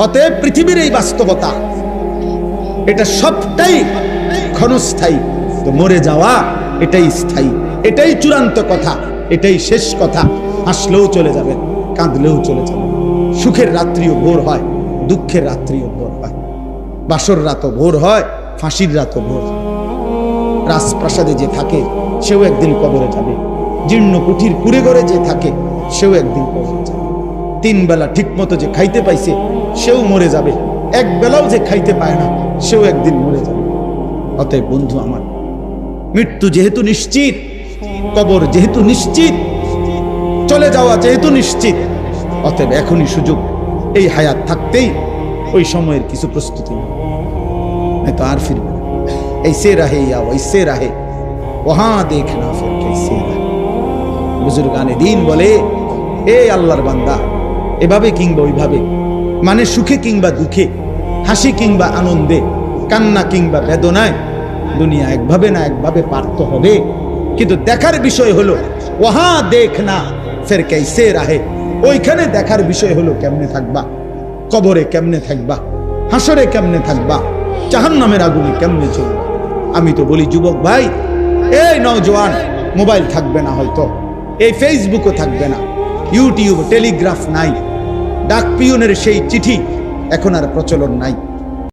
অতএব পৃথিবীর এই বাস্তবতা, এটা সবটাই ক্ষণস্থায়ী, তো মরে যাওয়া এটাই স্থায়ী, এটাই চূড়ান্ত কথা, এটাই শেষ কথা। হাসলেও চলে যাবেন, কাঁদলেও চলে যাবেন। সুখের রাত্রিও ভোর হয়, দুঃখের রাত্রিও ভোর হয়। বাসর রাতও ভোর হয়, ফাঁসির রাতও ভোর হয়। রাজপ্রাসাদে যে থাকে সেও একদিন কবরে যাবে, জীর্ণ কুঠির কুড়ে ঘরে যে থাকে সেও একদিন কবরে যাবে। তিন বেলা ঠিক মতো যে খাইতে পাইছে সেও মরে যাবে, এক বেলাও যে খাইতে পায় না সেও একদিন মরে যাবে। অতএব বন্ধু আমার, মৃত্যু যেহেতু নিশ্চিত, কবর যেহেতু নিশ্চিত, চলে যাওয়া যেহেতু নিশ্চিত, অতএব এখনই সুযোগ। এই হায়াত থাকতেই ওই সময়ের কিছু প্রস্তুতি তো আর ফিরবে না। ऐसे रहे या वैसे रहे, वहां देखना फिर कैसे रहे। বুজুর্গানে দিন বলে, এ আল্লাহর বান্দা, এভাবে কিংবা ওইভাবে, মানে সুখে কিংবা দুঃখে, হাসি কিংবা আনন্দে, কান্না কিংবা বেদনায়, দুনিয়া একভাবে না একভাবে পারতে হবে। কিন্তু দেখার বিষয় হলো ওহা দেখনা ফের कैसे रहे, ওইখানে দেখার বিষয় হলো কেমনে থাকবা, কবরে কেমনে থাকবা, হাসরে কেমনে থাকবা, জাহান্নামের আগুনে কেমনে চলবা। আমি তো বলি যুবক ভাই, এই নওজোয়ান, মোবাইল থাকবে না হয়তো, এই ফেসবুকও থাকবে না, ইউটিউব, টেলিগ্রাফ নাই, ডাক পিয়নের সেই চিঠি এখন আর প্রচলন নাই।